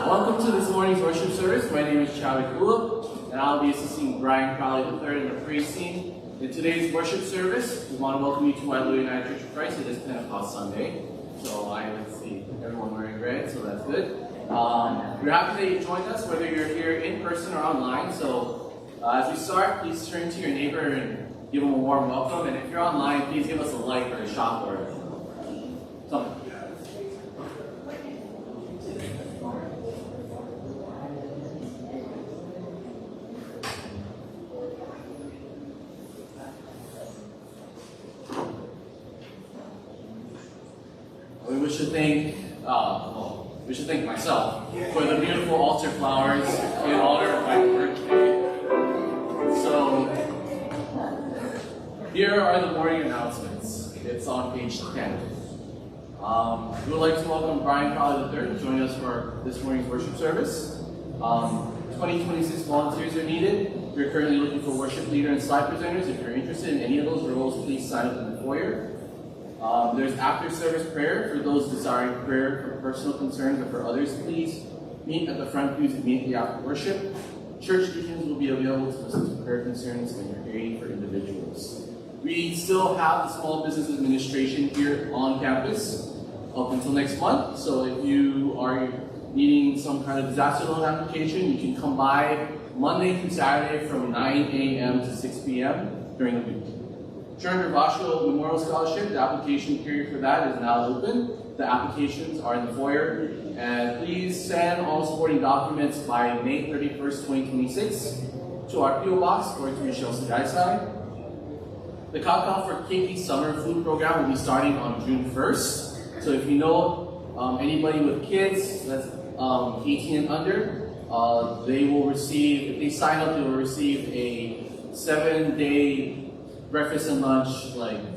Welcome to this morning's worship service. My name is Charlie Kula, and I'll be assisting Brian Crowley III in the praise team. In today's worship service, we want to welcome you to Wailua United Church of Christ. It is Pentecost Sunday, so I see everyone wearing red, so that's good. We're happy that you joined us, whether you're here in person or online. So as we start, please turn to your neighbor and give them a warm welcome. And if you're online, please give us a like or a shot or something. We should thank myself for the beautiful altar flowers in honor of my birthday. So, here are the morning announcements. It's on page 10. We would like to welcome Brian Crowley III to join us for this morning's worship service. 2026 volunteers are needed. We're currently looking for worship leader and slide presenters. If you're interested in any of those roles, please sign up in the foyer. There's after-service prayer for those desiring prayer for personal concerns or for others. Please meet at the front pews immediately after worship. Church deacons will be available to listen to prayer concerns when you're praying for individuals. We still have the Small Business Administration here on campus up until next month. So if you are needing some kind of disaster loan application, you can come by Monday through Saturday from 9 a.m. to 6 p.m. during the week. Sharon Ravasho Memorial Scholarship, the application period for that is now open. The applications are in the foyer. And please send all supporting documents by May 31st, 2026 to our PO Box or to Michelle Sagaisai. The Kakao for KP Summer Food Program will be starting on June 1st. So if you know anybody with kids that's 18 and under, they will receive, if they sign up, they will receive a 7-day breakfast and lunch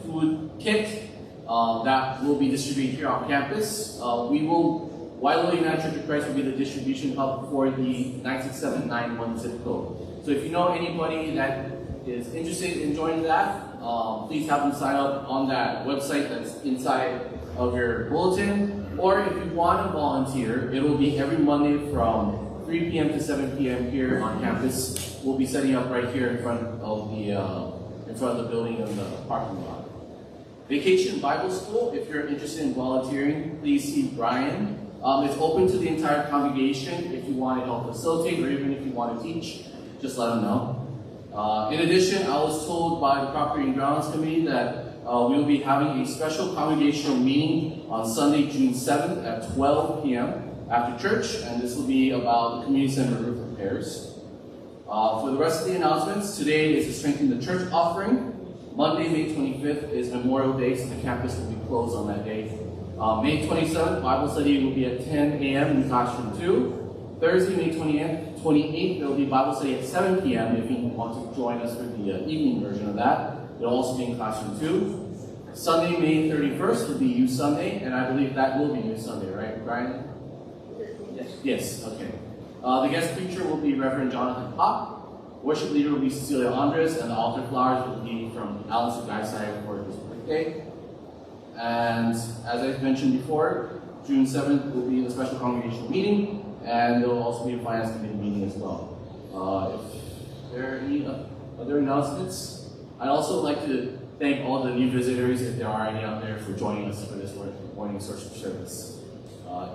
food kit that will be distributed here on campus. Wailua United Church of Christ will be the distribution hub for the 96791 zip code. So if you know anybody that is interested in joining that, please have them sign up on that website that's inside of your bulletin. Or if you want to volunteer, it will be every Monday from 3 p.m. to 7 p.m. here on campus. We'll be setting up right here in front of the building in the parking lot. Vacation Bible School, if you're interested in volunteering, please see Brian. It's open to the entire congregation. If you want to help facilitate or even if you want to teach, just let them know. In addition, I was told by the Property and Grounds Committee that we will be having a special congregational meeting on Sunday, June 7th at 12 p.m. after church, and this will be about the community center roof repairs. For the rest of the announcements, today is to strengthen the church offering. Monday, May 25th is Memorial Day, so the campus will be closed on that day. May 27th, Bible study will be at 10 a.m. in classroom 2. Thursday, May 28th, there will be Bible study at 7 p.m. if you want to join us for the evening version of that. It will also be in classroom 2. Sunday, May 31st will be Youth Sunday, and I believe that will be Youth Sunday, right, Brian? Yes, okay. The guest preacher will be Reverend Jonathan Pop. Worship leader will be Cecilia Andres, and the altar flowers will be from Alan Sugaisai for his birthday. And as I mentioned before, June 7th will be the special congregational meeting, and there will also be a finance committee meeting as well. If there are any other announcements, I'd also like to thank all the new visitors, if there are any out there, for joining us for this morning worship service.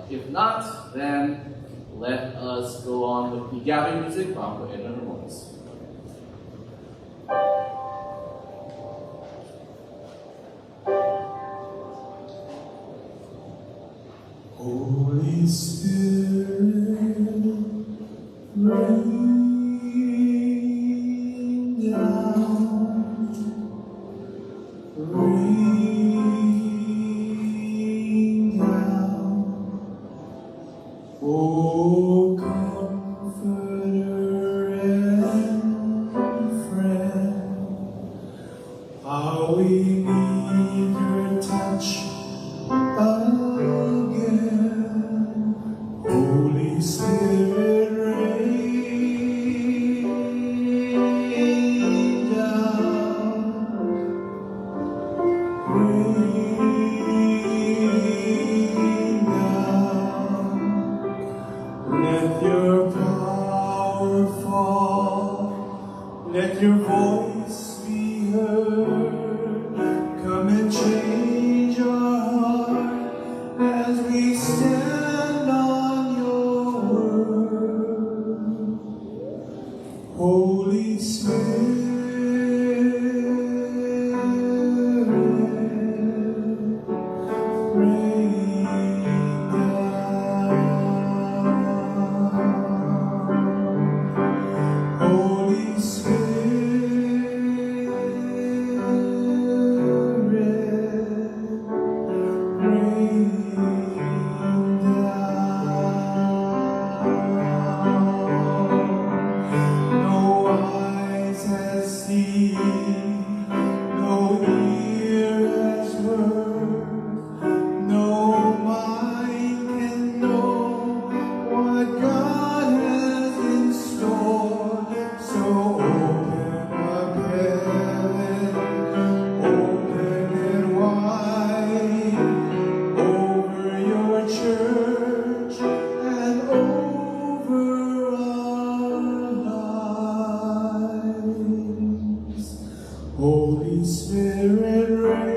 If not, then let us go on with the gathering music by Uncle Edwin Ramones. Holy Spirit, rain down, rain down. Oh, Comforter and friend, how we need your touch again. Holy Spirit, rain down, rain down. Let your power fall, let your voice be heard. Come and change our heart as we stand on your word. Holy Spirit, rain down. Holy Spirit, rain down. No eyes has seen, no ear has heard, no mind can know what God has in store. So open up heaven, open it wide over your church and over our lives. Holy Spirit, rain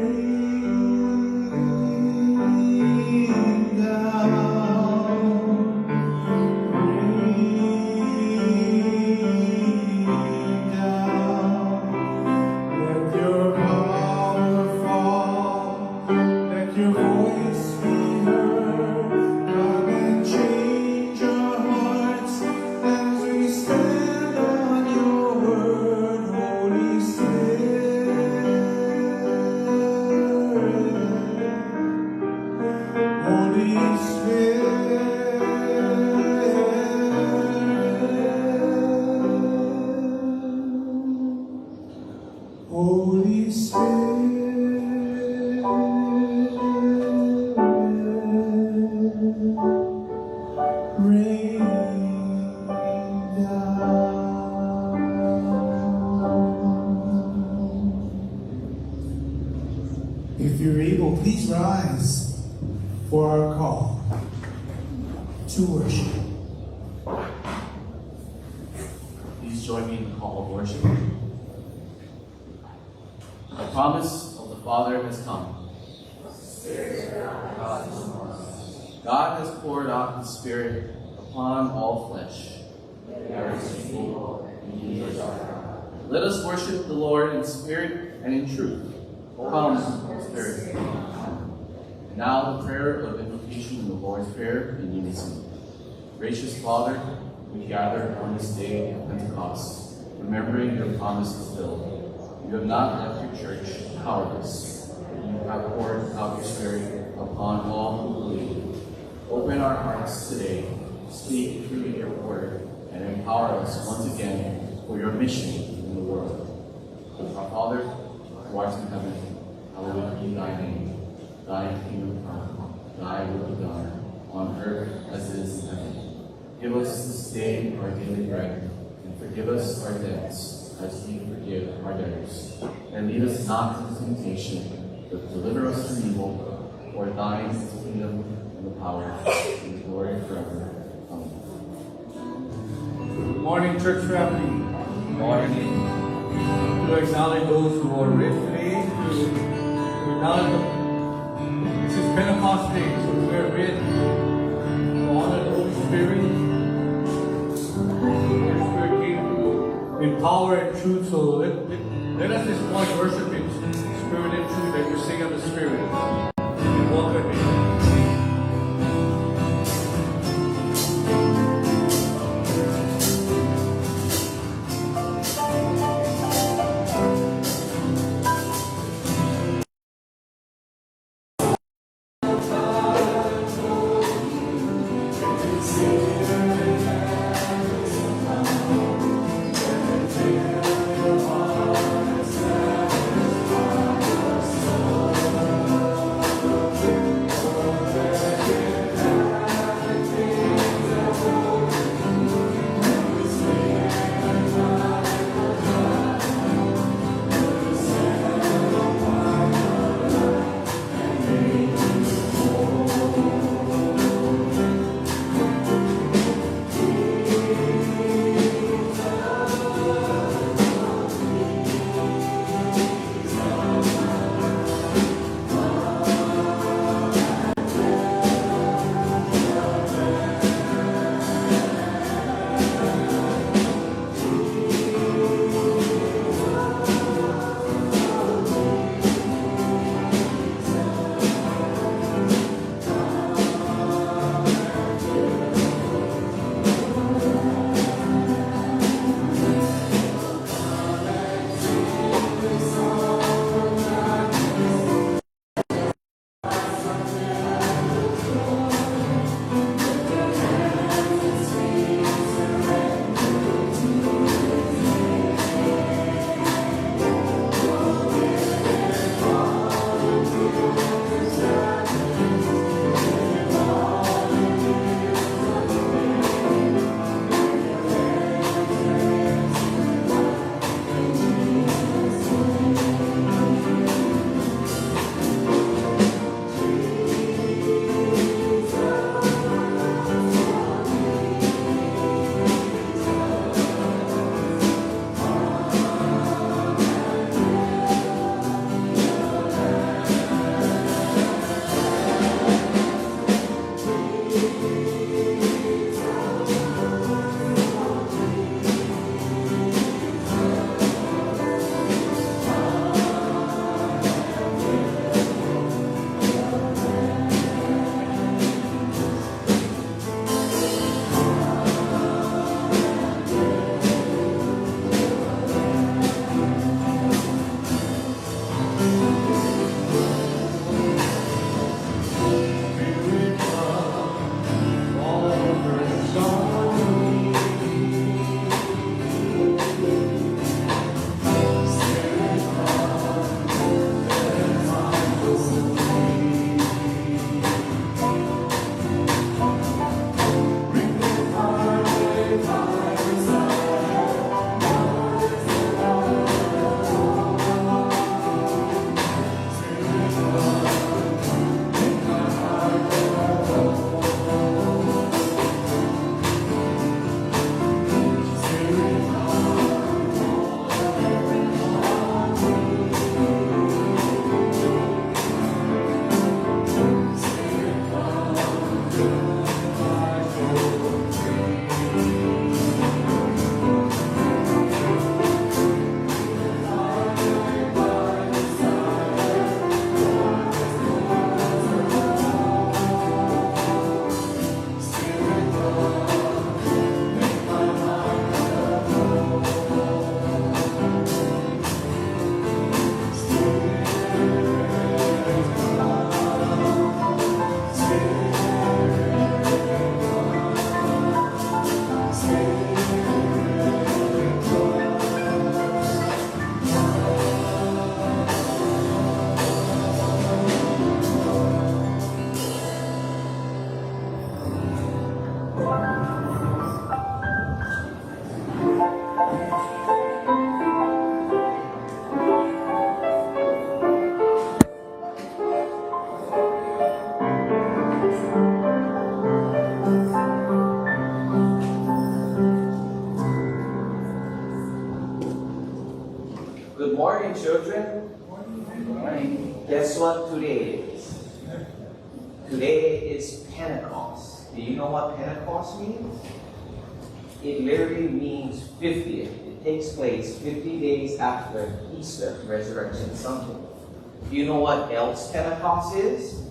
down, rain down. Let your power fall, let your voice be heard. Come and change our hearts as we stand on your word. Holy Spirit, Holy Spirit, Holy Spirit, rain down. If you're able, please rise for our call to worship. Please join me in the call of worship. The promise of the Father has come. God has poured out His Spirit upon all flesh. Let us worship the Lord in spirit and in truth. Come, Spirit. And now the prayer of invocation in the Lord's Prayer in unison. Gracious Father, we gather on this day of Pentecost, remembering your promise fulfilled. You have not left your church powerless. You have poured out your Spirit upon all who believe. Open our hearts today, speak through your word, and empower us once again for your mission in the world. Our Father, who art in heaven, hallowed be thy name. Thy kingdom come, thy will be done, on earth as it is in heaven. Give us this day our daily bread, and forgive us our debts, as we forgive our debtors. And lead us not into temptation, but deliver us from evil. For thine is the kingdom, and the power, and the glory forever. Amen. Good morning, church family. Good morning. To acknowledge those who are rich today, to acknowledge this is Pentecost Day, so we're rich. To honor the Holy Spirit. The Holy Spirit came in power and truth, so let us this morning worship in spirit and truth that we sing of the Spirit. And welcome Him. morning, children. Good morning. Guess what today is? Today is Pentecost. Do you know what Pentecost means? It literally means 50th. It takes place 50 days after Easter, Resurrection Sunday. Do you know what else Pentecost is?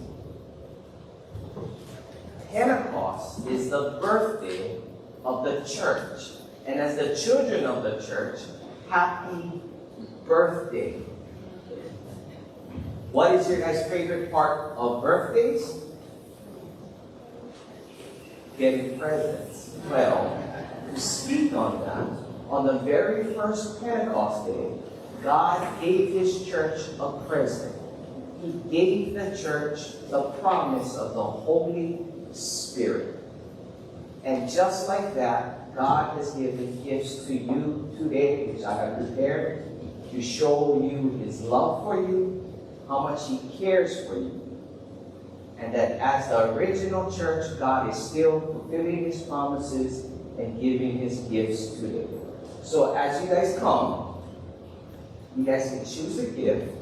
Pentecost is the birthday of the church. And as the children of the church, happy birthday. What is your guys' favorite part of birthdays? Getting presents. Well, to speak on that, on the very first Pentecost day, God gave His church a present. He gave the church the promise of the Holy Spirit. And just like that, God has given gifts to you today, which I have prepared to show you His love for you, how much He cares for you. And that as the original church, God is still fulfilling His promises and giving His gifts today. So as you guys come, you guys can choose a gift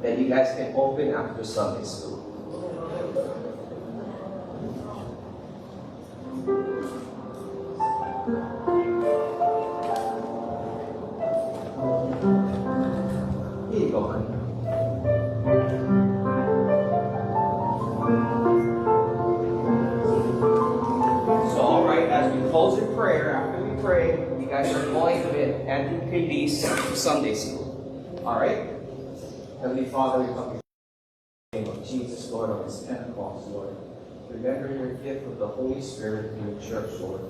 that you guys can open after Sunday school. Here you go, honey. So, all right, as we close in prayer, after we pray, you guys are going with Andrew P.D.'s Sunday school. All right? Heavenly Father, we come before you in the name of Jesus, Lord, on this Pentecost, Lord. Remember your gift of the Holy Spirit in your church, Lord.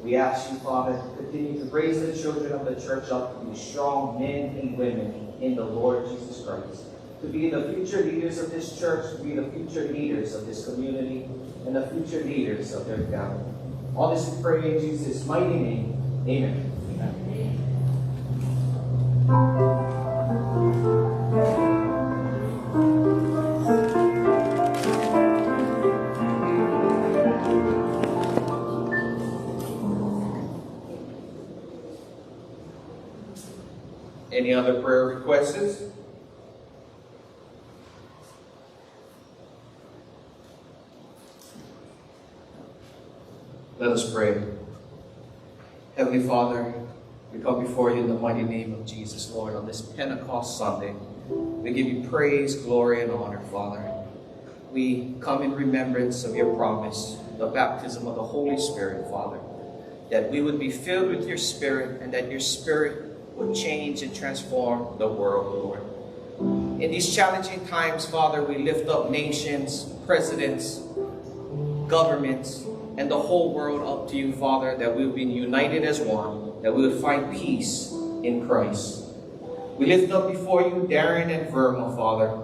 We ask you, Father, to continue to raise the children of the church up to be strong men and women in the Lord Jesus Christ. To be the future leaders of this church, to be the future leaders of this community, and the future leaders of their family. All this we pray in Jesus' mighty name. Amen. Any other prayer requests? Let us pray. Heavenly Father, we come before you in the mighty name of Jesus, Lord, on this Pentecost Sunday. We give you praise, glory, and honor, Father. We come in remembrance of your promise, the baptism of the Holy Spirit, Father, that we would be filled with your Spirit and that your Spirit would change and transform the world, Lord. In these challenging times, Father, we lift up nations, presidents, governments, and the whole world up to you, Father, that we would be united as one, that we would find peace in Christ. We lift up before you Darren and Verma, Father,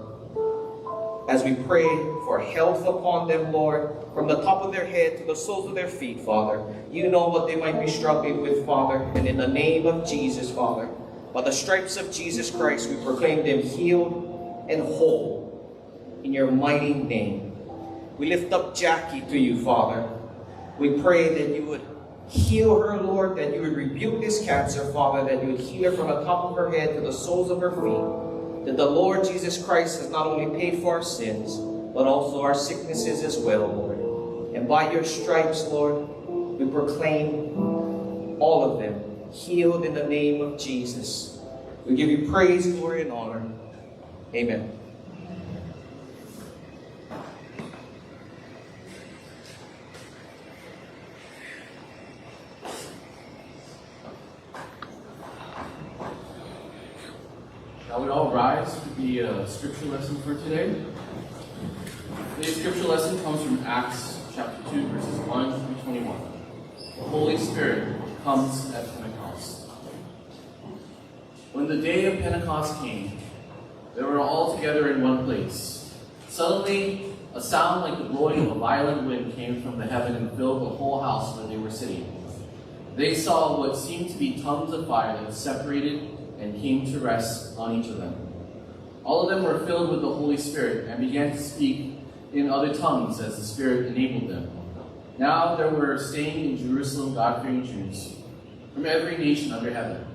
as we pray for health upon them, Lord, from the top of their head to the soles of their feet, Father. You know what they might be struggling with, Father, and in the name of Jesus, Father, by the stripes of Jesus Christ, we proclaim them healed and whole in your mighty name. We lift up Jackie to you, Father. We pray that you would heal her, Lord, that you would rebuke this cancer, Father, that you would heal her from the top of her head to the soles of her feet, that the Lord Jesus Christ has not only paid for our sins, but also our sicknesses as well, Lord. And by your stripes, Lord, we proclaim all of them healed in the name of Jesus. We give you praise, glory, and honor. Amen. Now we all rise for the scripture lesson for today. Today's scripture lesson comes from Acts chapter 2, verses 1 through 21. The Holy Spirit comes at Pentecost. When the day of Pentecost came, they were all together in one place. Suddenly, a sound like the blowing of a violent wind came from the heaven and filled the whole house where they were sitting. They saw what seemed to be tongues of fire that separated and came to rest on each of them. All of them were filled with the Holy Spirit and began to speak in other tongues as the Spirit enabled them. Now there were staying in Jerusalem God-fearing Jews from every nation under heaven.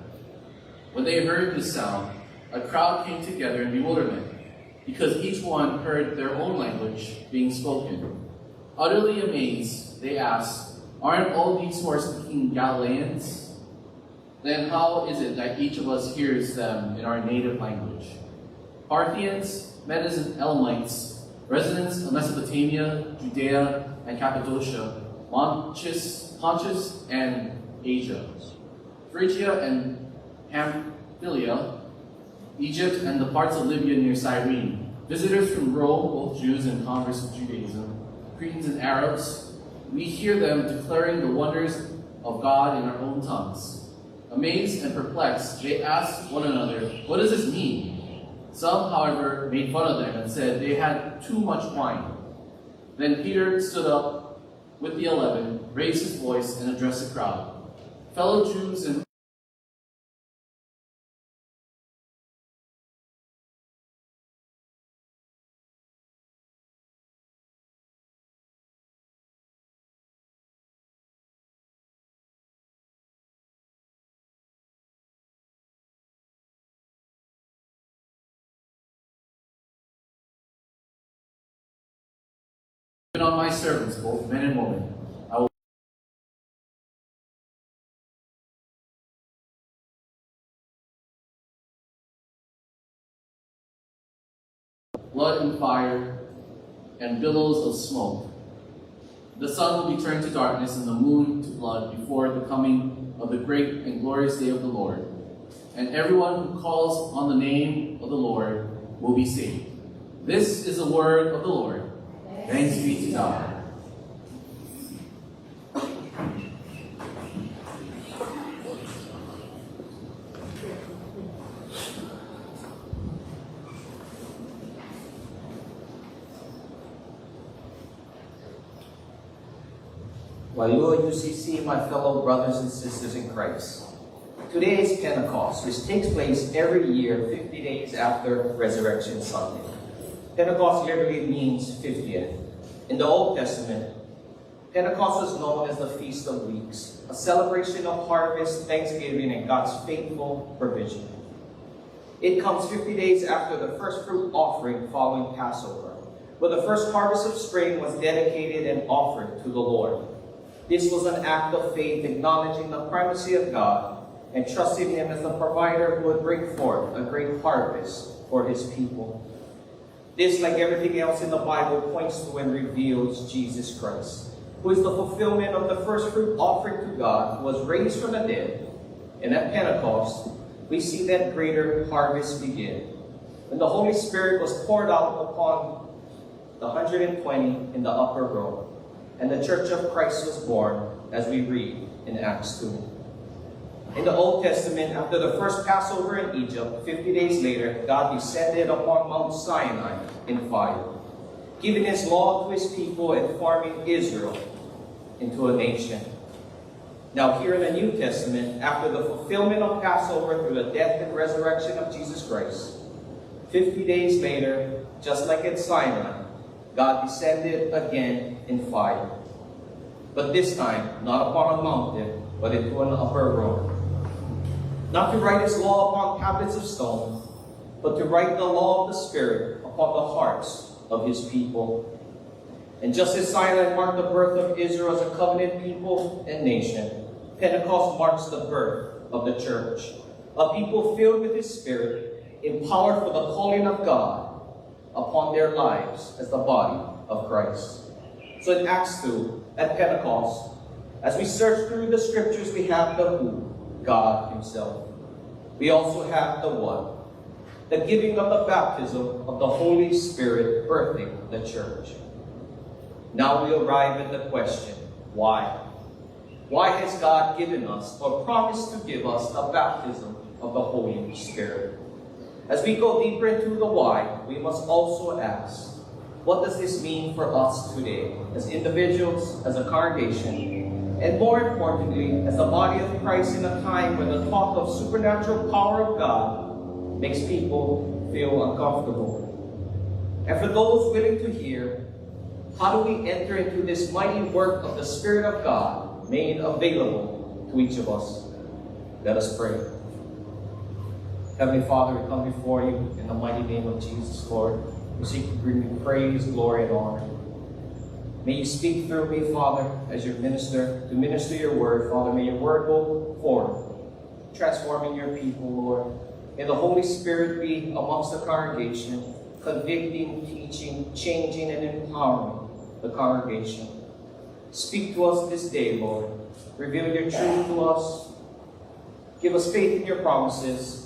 When they heard this sound, a crowd came together in bewilderment, because each one heard their own language being spoken. Utterly amazed, they asked, "Aren't all these who are speaking Galileans? Then how is it that each of us hears them in our native language?" Parthians, Medes and Elamites, residents of Mesopotamia, Judea and Cappadocia, Pontus and Asia, Phrygia and Pamphylia, Egypt and the parts of Libya near Cyrene, visitors from Rome, both Jews and converts to Judaism, Cretans and Arabs, we hear them declaring the wonders of God in our own tongues. Amazed and perplexed, they asked one another, "What does this mean?" Some, however, made fun of them and said they had too much wine. Then Peter stood up with the 11, raised his voice, and addressed the crowd. "Fellow Jews and on my servants, both men and women, I will blood and fire and billows of smoke. The sun will be turned to darkness and the moon to blood before the coming of the great and glorious day of the Lord. And everyone who calls on the name of the Lord will be saved. This is the word of the Lord. Thanks be to God. Wayo UCC, my fellow brothers and sisters in Christ. Today is Pentecost, which takes place every year 50 days after Resurrection Sunday. Pentecost literally means 50th. In the Old Testament, Pentecost was known as the Feast of Weeks, a celebration of harvest, thanksgiving, and God's faithful provision. It comes 50 days after the first fruit offering following Passover, where the first harvest of spring was dedicated and offered to the Lord. This was an act of faith, acknowledging the primacy of God and trusting Him as the provider who would bring forth a great harvest for His people. This, like everything else in the Bible, points to and reveals Jesus Christ, who is the fulfillment of the first fruit offering to God, who was raised from the dead. And at Pentecost, we see that greater harvest begin, when the Holy Spirit was poured out upon the 120 in the upper room, and the Church of Christ was born, as we read in Acts 2. In the Old Testament, after the first Passover in Egypt, 50 days later, God descended upon Mount Sinai in fire, giving His law to His people and forming Israel into a nation. Now here in the New Testament, after the fulfillment of Passover through the death and resurrection of Jesus Christ, 50 days later, just like at Sinai, God descended again in fire. But this time, not upon a mountain, but into an upper room. Not to write His law upon tablets of stone, but to write the law of the Spirit upon the hearts of His people. And just as Sinai marked the birth of Israel as a covenant people and nation, Pentecost marks the birth of the church, a people filled with His Spirit, empowered for the calling of God upon their lives as the body of Christ. So in Acts 2, at Pentecost, as we search through the scriptures, we have the who, God Himself. We also have the what, the giving of the baptism of the Holy Spirit, birthing the church. Now we arrive at the question, why? Why has God given us, or promised to give us, the baptism of the Holy Spirit? As we go deeper into the why, we must also ask, what does this mean for us today, as individuals, as a congregation, and more importantly, as the body of Christ in a time when the talk of supernatural power of God makes people feel uncomfortable? And for those willing to hear, how do we enter into this mighty work of the Spirit of God made available to each of us? Let us pray. Heavenly Father, we come before you in the mighty name of Jesus, Lord. We seek to bring you praise, glory, and honor. May you speak through me, Father, as your minister, to minister your word, Father. May your word go forth, transforming your people, Lord. May the Holy Spirit be amongst the congregation, convicting, teaching, changing, and empowering the congregation. Speak to us this day, Lord. Reveal your truth to us. Give us faith in your promises,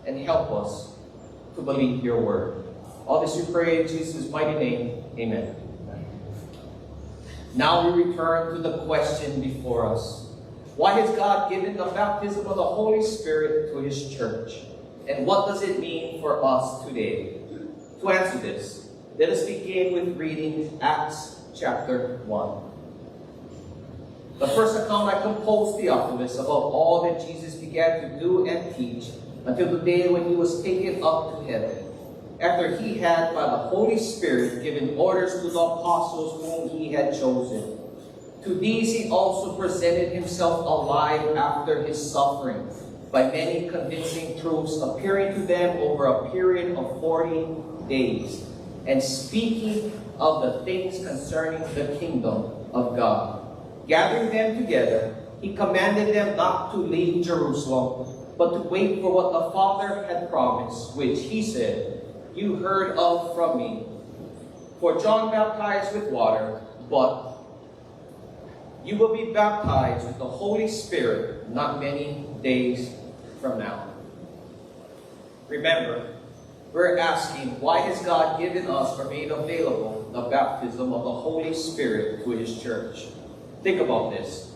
and help us to believe your word. All this we pray in Jesus' mighty name. Amen. Now we return to the question before us. Why has God given the baptism of the Holy Spirit to his church? And what does it mean for us today? To answer this, let us begin with reading Acts chapter 1. The first account I composed, Theophilus, about all that Jesus began to do and teach until the day when he was taken up to heaven, after he had by the Holy Spirit given orders to the apostles whom he had chosen. To these he also presented himself alive after his suffering, by many convincing proofs, appearing to them over a period of 40 days, and speaking of the things concerning the kingdom of God. Gathering them together, he commanded them not to leave Jerusalem, but to wait for what the Father had promised, which he said, "You heard of from me. For John baptized with water, but you will be baptized with the Holy Spirit not many days from now." Remember, we're asking, why has God given us or made available the baptism of the Holy Spirit to his church? Think about this.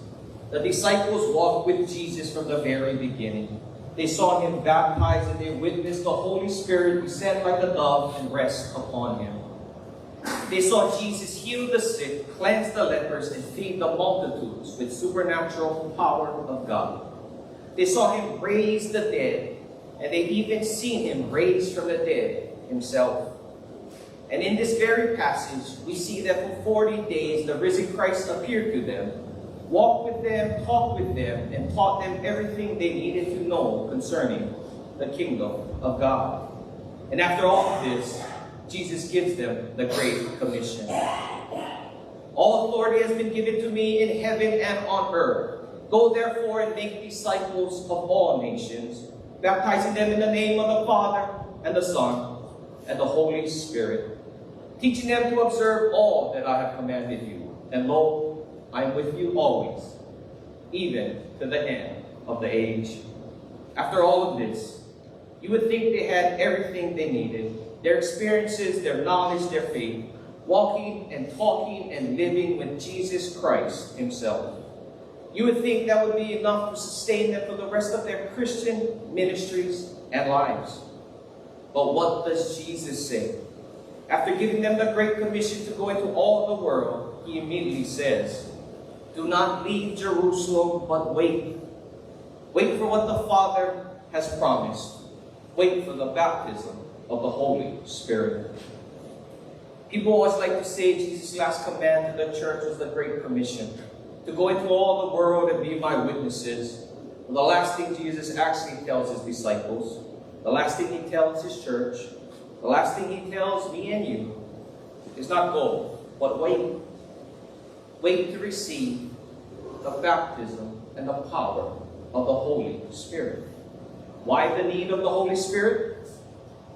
The disciples walked with Jesus from the very beginning. They saw him baptized and they witnessed the Holy Spirit descend like a dove and rest upon him. They saw Jesus heal the sick, cleanse the lepers, and feed the multitudes with supernatural power of God. They saw him raise the dead, and they even seen him raised from the dead himself. And in this very passage, we see that for 40 days the risen Christ appeared to them, walked with them, talked with them, and taught them everything they needed to know concerning the kingdom of God. And after all of this, Jesus gives them the Great Commission. All authority has been given to me in heaven and on earth. Go therefore and make disciples of all nations, baptizing them in the name of the Father and the Son and the Holy Spirit, teaching them to observe all that I have commanded you. And lo, I am with you always, even to the end of the age. After all of this, you would think they had everything they needed: their experiences, their knowledge, their faith, walking and talking and living with Jesus Christ himself. You would think that would be enough to sustain them for the rest of their Christian ministries and lives. But what does Jesus say? After giving them the Great Commission to go into all the world, he immediately says, "Do not leave Jerusalem, but wait. Wait for what the Father has promised. Wait for the baptism of the Holy Spirit." People always like to say Jesus' last command to the church was the Great Commission, to go into all the world and be my witnesses. The last thing Jesus actually tells his disciples, the last thing he tells his church, the last thing he tells me and you is not go, but wait. Wait to receive the baptism and the power of the Holy Spirit. Why the need of the Holy Spirit?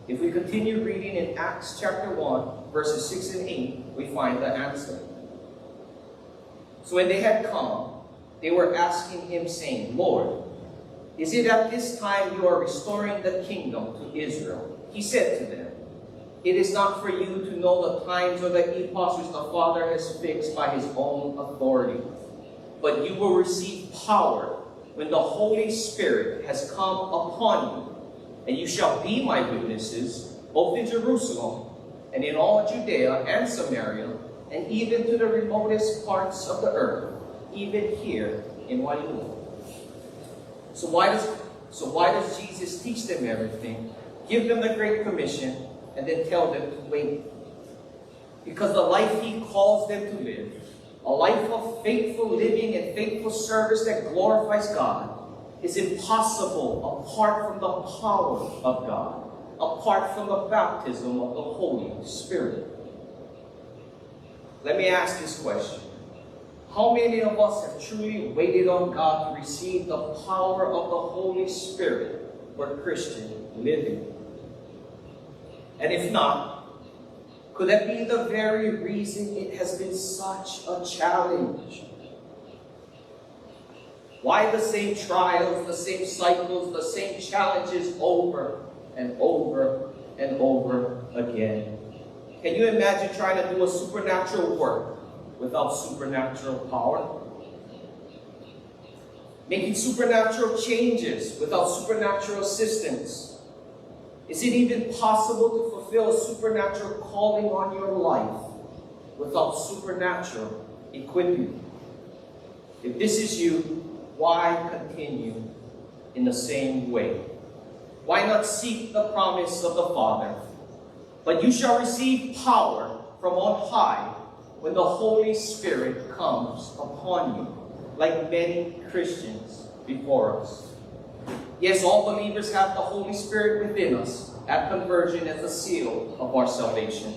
If we continue reading in Acts chapter 1, verses 6 and 8, we find the answer. So when they had come, they were asking him, saying, "Lord, is it at this time you are restoring the kingdom to Israel?" He said to them, "It is not for you to know the times or the epochs which the Father has fixed by his own authority, but you will receive power when the Holy Spirit has come upon you, and you shall be my witnesses, both in Jerusalem and in all Judea and Samaria, and even to the remotest parts of the earth, even here in Wailua." So why does Jesus teach them everything, give them the Great Commission, and then tell them to wait? Because the life he calls them to live, a life of faithful living and faithful service that glorifies God, is impossible apart from the power of God, apart from the baptism of the Holy Spirit. Let me ask this question. How many of us have truly waited on God to receive the power of the Holy Spirit for Christian living? And if not, could that be the very reason it has been such a challenge? Why the same trials, the same cycles, the same challenges over and over and over again? Can you imagine trying to do a supernatural work without supernatural power? Making supernatural changes without supernatural assistance? Is it even possible to fulfill a supernatural calling on your life without supernatural equipping? If this is you, why continue in the same way? Why not seek the promise of the Father? But you shall receive power from on high when the Holy Spirit comes upon you, like many Christians before us. Yes, all believers have the Holy Spirit within us at conversion as a seal of our salvation.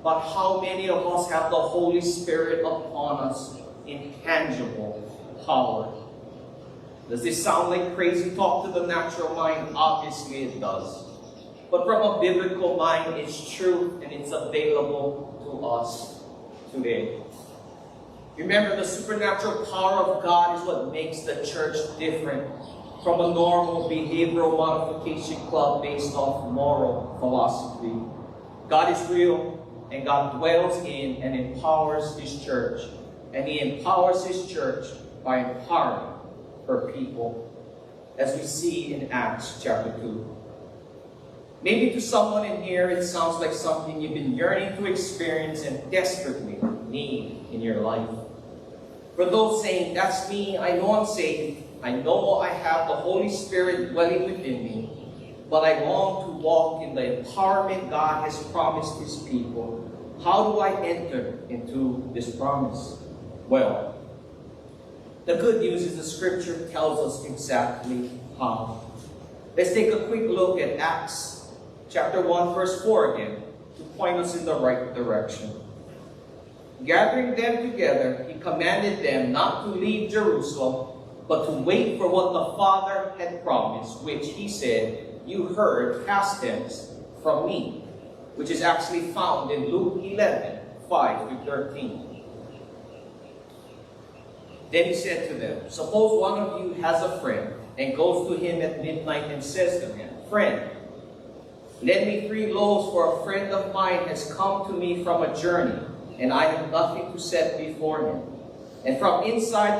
But how many of us have the Holy Spirit upon us in tangible power? Does this sound like crazy talk to the natural mind? Obviously it does. But from a biblical mind, it's truth and it's available to us today. Remember, the supernatural power of God is what makes the church different from a normal behavioral modification club based off moral philosophy. God is real, and God dwells in and empowers His church. And He empowers His church by empowering her people, as we see in Acts chapter 2. Maybe to someone in here, it sounds like something you've been yearning to experience and desperately need in your life. For those saying, that's me, I know I'm saved, I know I have the Holy Spirit dwelling within me, but I long to walk in the empowerment God has promised His people. How do I enter into this promise? Well, the good news is the Scripture tells us exactly how. Let's take a quick look at Acts chapter 1, verse 4 again, to point us in the right direction. Gathering them together, He commanded them not to leave Jerusalem, but to wait for what the Father had promised, which He said, you heard past tense from me, which is actually found in Luke 11, 5-13. Then He said to them, suppose one of you has a friend and goes to him at midnight and says to him, friend, lend me 3 loaves, for a friend of mine has come to me from a journey, and I have nothing to set before him. And from inside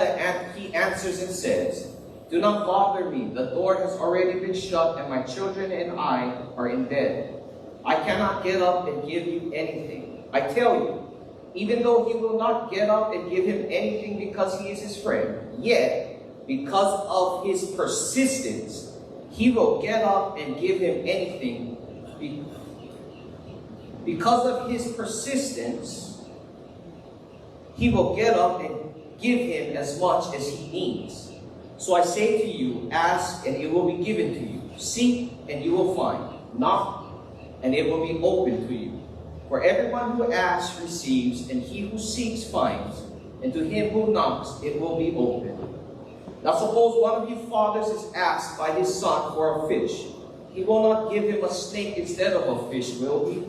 he answers and says, do not bother me, the door has already been shut, and my children and I are in bed. I cannot get up and give you anything. I tell you, even though he will not get up and give him anything because he is his friend, yet, because of his persistence, he will get up and give him anything. Because of his persistence, he will get up and give him as much as he needs. So I say to you, ask and it will be given to you. Seek and you will find. Knock and it will be open to you. For everyone who asks receives, and he who seeks finds, and to him who knocks it will be opened. Now suppose one of you fathers is asked by his son for a fish. He will not give him a snake instead of a fish, will he?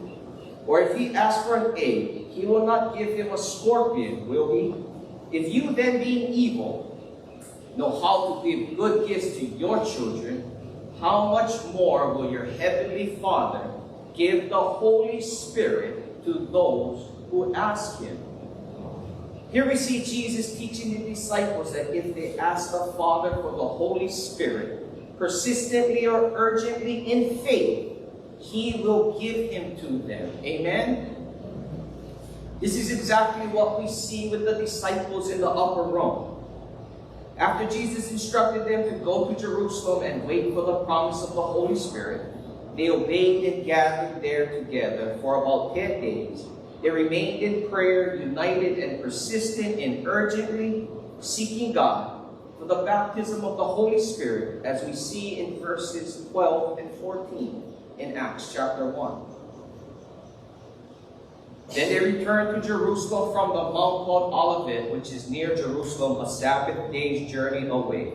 Or if he asks for an egg, he will not give him a scorpion, will he? If you then, being evil, know how to give good gifts to your children, how much more will your heavenly Father give the Holy Spirit to those who ask Him? Here we see Jesus teaching the disciples that if they ask the Father for the Holy Spirit, persistently or urgently in faith, He will give Him to them. Amen? This is exactly what we see with the disciples in the upper room. After Jesus instructed them to go to Jerusalem and wait for the promise of the Holy Spirit, they obeyed and gathered there together for about 10 days. They remained in prayer, united and persistent in urgently seeking God for the baptism of the Holy Spirit, as we see in verses 12 and 14 in Acts chapter 1. Then they returned to Jerusalem from the mount called Olivet, which is near Jerusalem, a Sabbath day's journey away.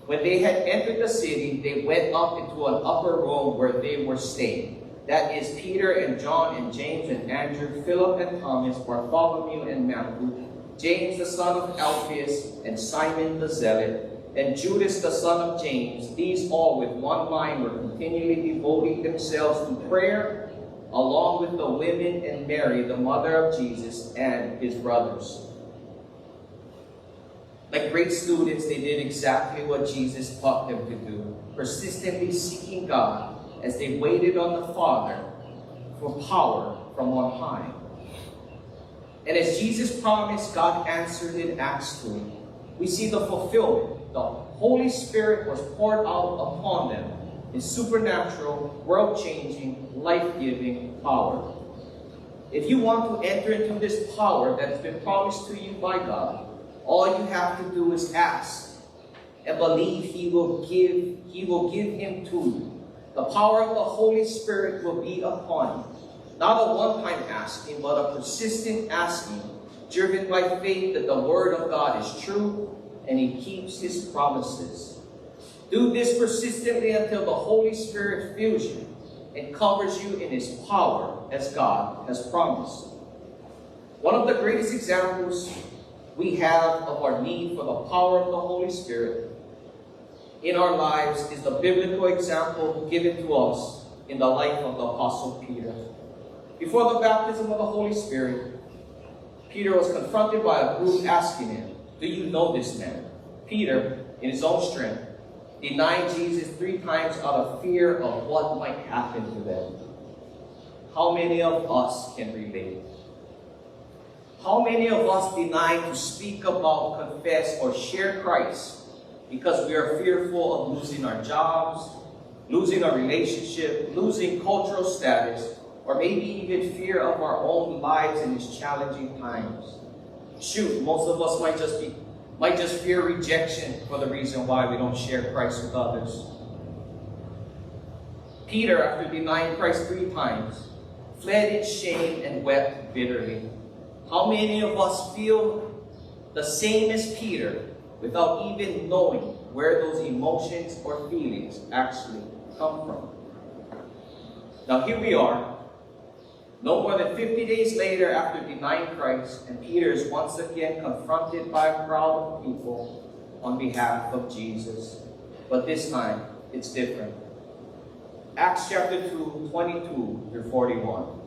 When they had entered the city, they went up into an upper room where they were staying. That is Peter and John and James and Andrew, Philip and Thomas, Bartholomew and Matthew, James the son of Alphaeus, and Simon the Zealot, and Judas the son of James. These all with one mind were continually devoting themselves to prayer, along with the women and Mary, the mother of Jesus, and his brothers. Like great students, they did exactly what Jesus taught them to do, persistently seeking God as they waited on the Father for power from on high. And as Jesus promised, God answered in Acts 2. We see the fulfillment. The Holy Spirit was poured out upon them in supernatural, world-changing, life-giving power. If you want to enter into this power that has been promised to you by God, all you have to do is ask and believe He will give Him to you. The power of the Holy Spirit will be upon you. Not a one-time asking, but a persistent asking, driven by faith that the Word of God is true and He keeps His promises. Do this persistently until the Holy Spirit fills you and covers you in His power as God has promised. One of the greatest examples we have of our need for the power of the Holy Spirit in our lives is the biblical example given to us in the life of the Apostle Peter. Before the baptism of the Holy Spirit, Peter was confronted by a group asking him, "Do you know this man?" Peter, in his own strength, denied Jesus 3 times out of fear of what might happen to them. How many of us can relate? How many of us deny to speak about, confess, or share Christ because we are fearful of losing our jobs, losing our relationship, losing cultural status, or maybe even fear of our own lives in these challenging times? Shoot, most of us might just fear rejection for the reason why we don't share Christ with others. Peter, after denying Christ 3 times, fled in shame and wept bitterly. How many of us feel the same as Peter without even knowing where those emotions or feelings actually come from? Now here we are, no more than 50 days later after denying Christ, and Peter is once again confronted by a crowd of people on behalf of Jesus. But this time, it's different. Acts chapter 2, 22 through 41.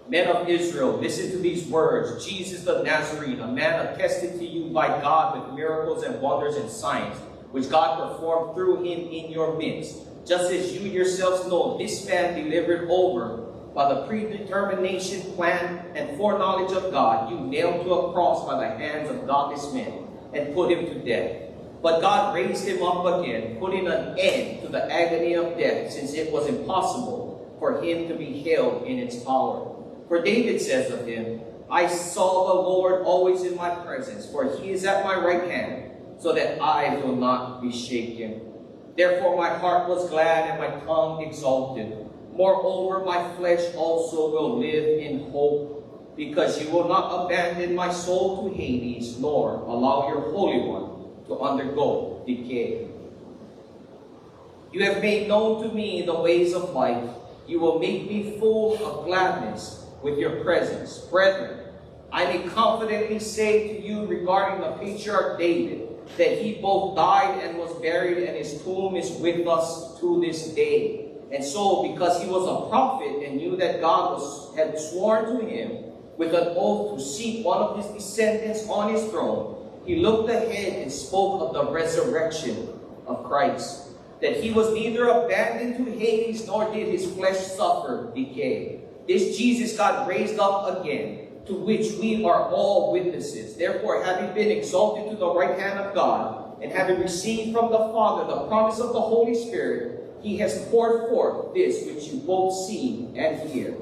Men of Israel, listen to these words. Jesus the Nazarene, a man attested to you by God with miracles and wonders and signs, which God performed through him in your midst. Just as you yourselves know, this man delivered over by the predetermination, plan, and foreknowledge of God, you nailed to a cross by the hands of godless men and put him to death. But God raised him up again, putting an end to the agony of death, since it was impossible for him to be held in its power. For David says of him, I saw the Lord always in my presence, for he is at my right hand, so that I will not be shaken. Therefore my heart was glad and my tongue exalted. Moreover, my flesh also will live in hope, because you will not abandon my soul to Hades, nor allow your Holy One to undergo decay. You have made known to me the ways of life. You will make me full of gladness with your presence. Brethren, I may confidently say to you regarding the patriarch David, that he both died and was buried, and his tomb is with us to this day. And so, because he was a prophet and knew that God had sworn to him with an oath to seat one of his descendants on his throne, he looked ahead and spoke of the resurrection of Christ, that he was neither abandoned to Hades, nor did his flesh suffer decay. This Jesus God raised up again, to which we are all witnesses. Therefore, having been exalted to the right hand of God, and having received from the Father the promise of the Holy Spirit, he has poured forth this which you both see and hear.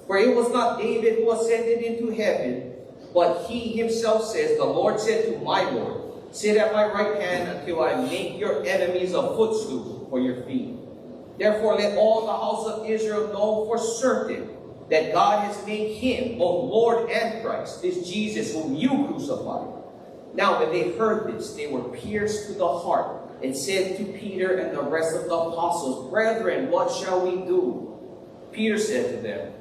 For it was not David who ascended into heaven, But he himself says, the Lord said to my Lord, sit at my right hand until I make your enemies a footstool for your feet. Therefore let all the house of Israel know for certain that God has made him both Lord and Christ, this Jesus whom you crucified. Now when they heard this, they were pierced to the heart, and said to Peter and the rest of the apostles, Brethren, what shall we do? Peter said to them,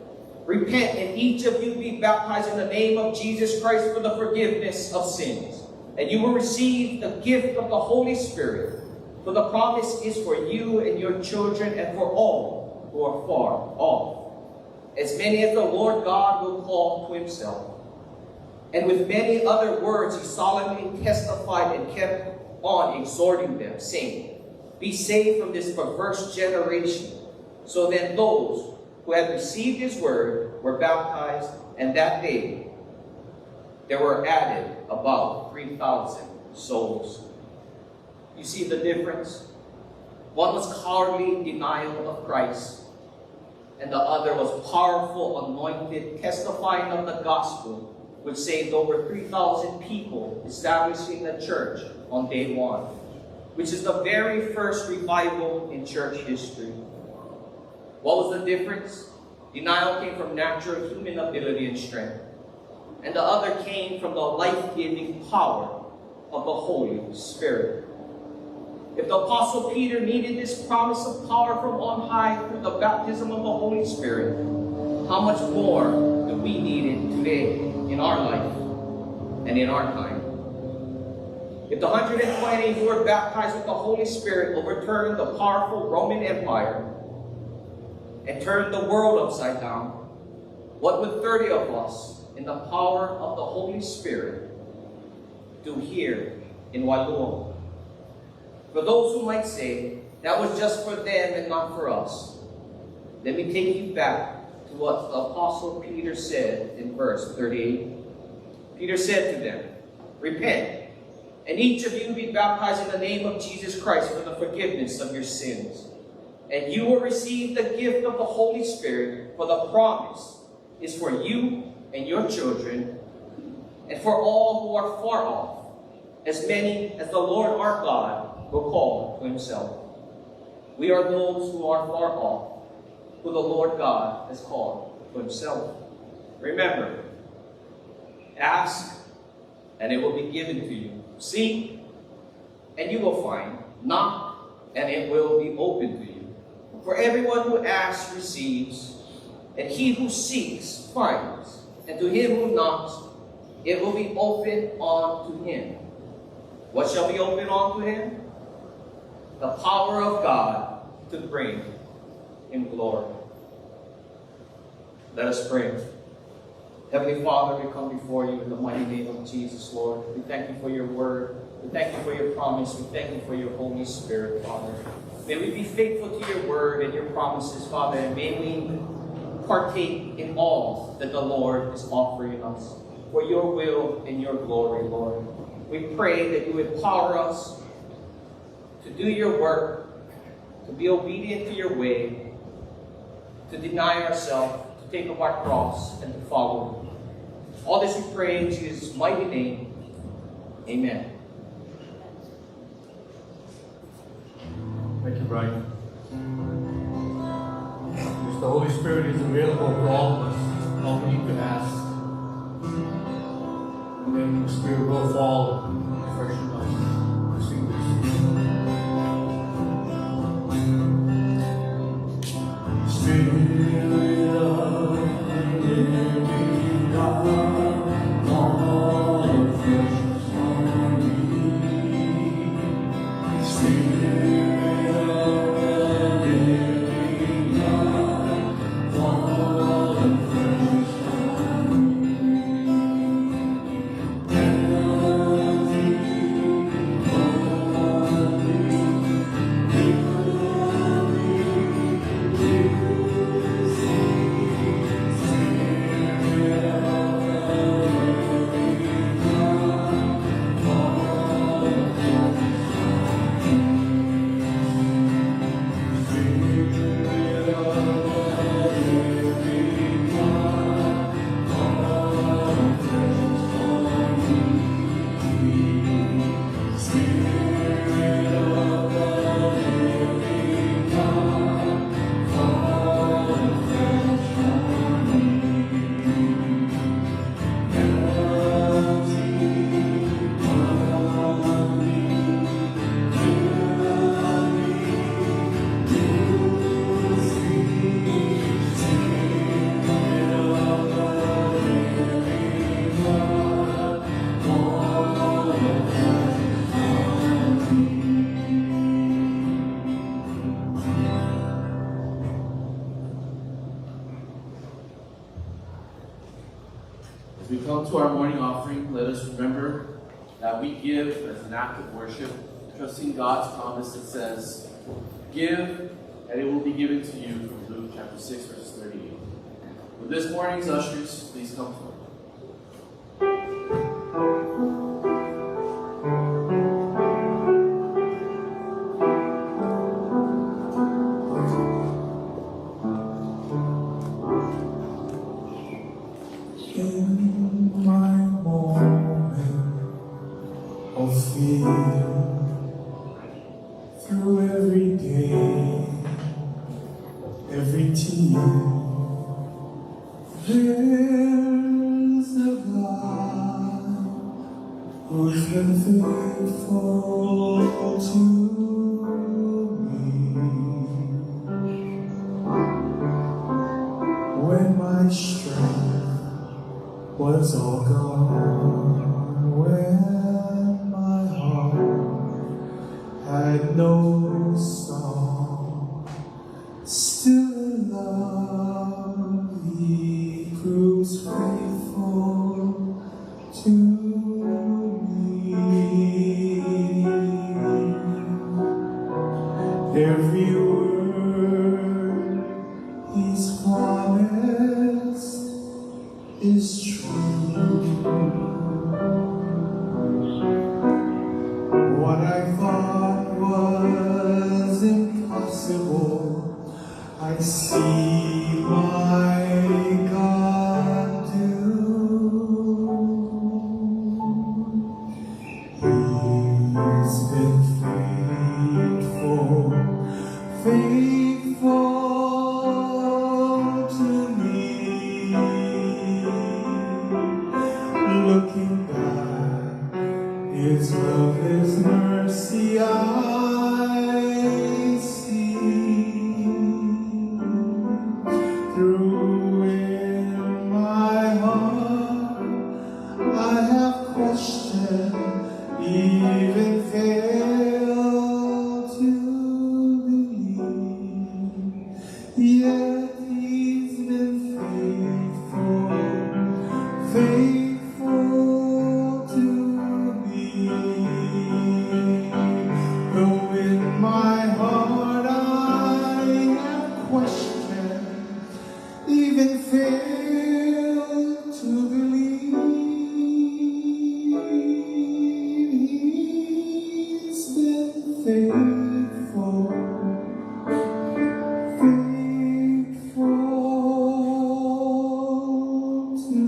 Repent, and each of you be baptized in the name of Jesus Christ for the forgiveness of sins, and you will receive the gift of the Holy Spirit. For the promise is for you and your children and for all who are far off, as many as the Lord God will call to himself. And with many other words he solemnly testified and kept on exhorting them, saying, Be saved from this perverse generation. So then those who had received his word were baptized, and that day there were added about 3,000 souls. You see the difference? One was cowardly denial of Christ, and the other was powerful, anointed, testifying of the gospel, which saved over 3,000 people, establishing the church on day one, which is the very first revival in church history. What was the difference? Denial came from natural human ability and strength, and the other came from the life-giving power of the Holy Spirit. If the Apostle Peter needed this promise of power from on high through the baptism of the Holy Spirit, how much more do we need it today in our life and in our time? If the 120 who were baptized with the Holy Spirit overturned the powerful Roman Empire and turned the world upside down, what would 30 of us in the power of the Holy Spirit do here in Walloon? For those who might say, that was just for them and not for us, let me take you back to what the Apostle Peter said in verse 38. Peter said to them, Repent, and each of you be baptized in the name of Jesus Christ for the forgiveness of your sins. And you will receive the gift of the Holy Spirit, for the promise is for you and your children, and for all who are far off, as many as the Lord our God will call to himself. We are those who are far off, who the Lord God has called to himself. Remember, ask, and it will be given to you. Seek, and you will find. Knock, and it will be opened to you. For everyone who asks receives, and he who seeks finds, and to him who knocks it will be opened unto him. What shall be opened unto him? The power of God to bring him glory. Let us pray. Heavenly Father, we come before you in the mighty name of Jesus, Lord. We thank you for your word. We thank you for your promise. We thank you for your Holy Spirit, Father. May we be faithful to your word and your promises, Father, and may we partake in all that the Lord is offering us for your will and your glory, Lord. We pray that you would empower us to do your work, to be obedient to your way, to deny ourselves, to take up our cross, and to follow you. All this we pray in Jesus' mighty name. Amen. Thank you, Brian. Yes, the Holy Spirit is available for all of us. All we need to ask. And then the Spirit will fall fresh on us. Receive this. Spirit of the living God, fall afresh on me. Spirit of the living God, fall afresh on me. come to our morning offering, let us remember that we give as an act of worship, trusting God's promise that says, "Give, and it will be given to you," from Luke chapter 6, verse 38. With this morning's ushers, please come forward. In my moment of fear, through every day, every tear, there's a God who's been faithful to me. When my strength was all gone, when my heart had no song, still in love He proves faithful to me. Every word He's promised is true. What I thought was impossible, I see my God do. He's been faithful, faithful to me. Looking back, His love, His mercy I see. Through in my heart, I have questioned, even failed to believe. Yet He's been faithful, faithful to me. Though in my heart I have questioned, even failed to believe, He's been faithful, faithful to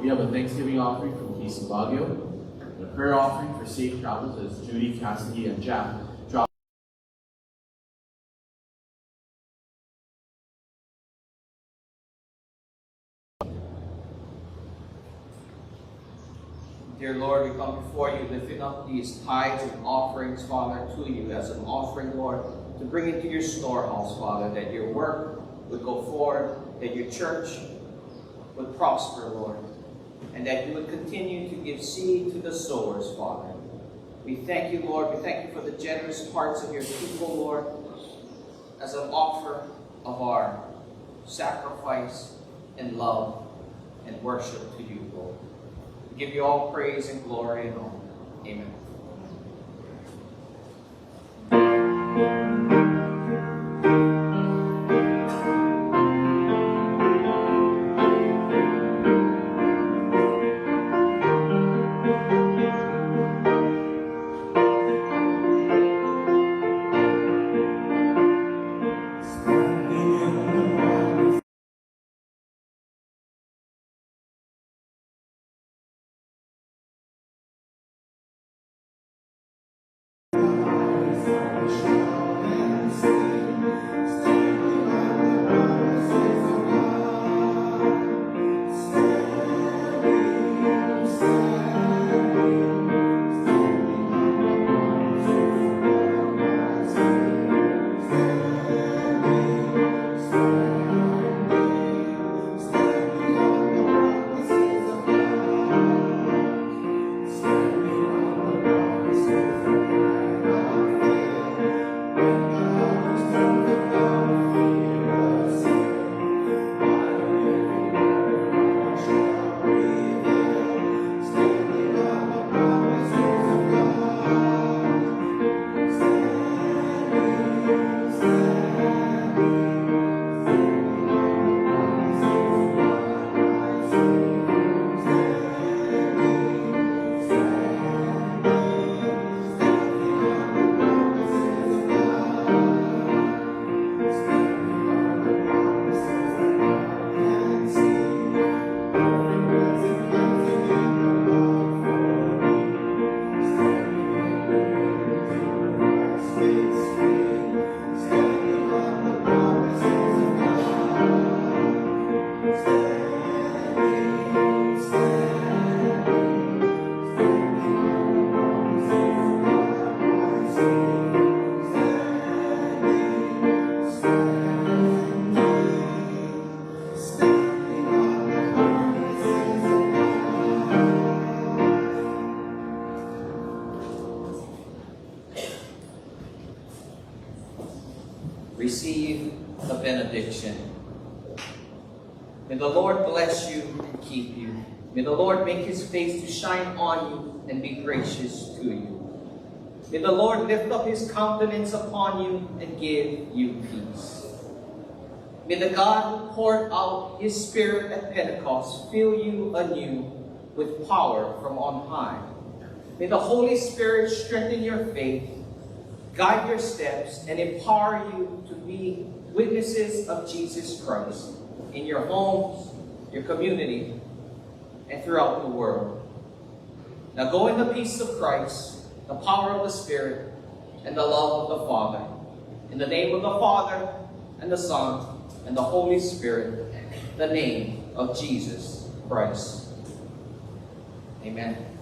We have a Thanksgiving offering from Casey Baguio, and a prayer offering for safe travels as Judy, Cassidy, and Jack drop. Dear Lord, we come before you lifting up these tithes and offerings, Father, to you as an offering, Lord, to bring into your storehouse, Father, that your work would go forward, that your church would prosper, Lord, and that you would continue to give seed to the sowers, Father. We thank you, Lord. We thank you for the generous hearts of your people, Lord, as an offer of our sacrifice and love and worship to you, Lord. We give you all praise and glory and honor. Amen. receive the benediction. May the Lord bless you and keep you. May the Lord make his face to shine on you and be gracious to you. May the Lord lift up his countenance upon you and give you peace. May the God who poured out his Spirit at Pentecost fill you anew with power from on high. May the Holy Spirit strengthen your faith, guide your steps, and empower you to be witnesses of Jesus Christ in your homes, your community, and throughout the world. Now go in the peace of Christ, the power of the Spirit, and the love of the Father. In the name of the Father, and the Son, and the Holy Spirit, the name of Jesus Christ. Amen.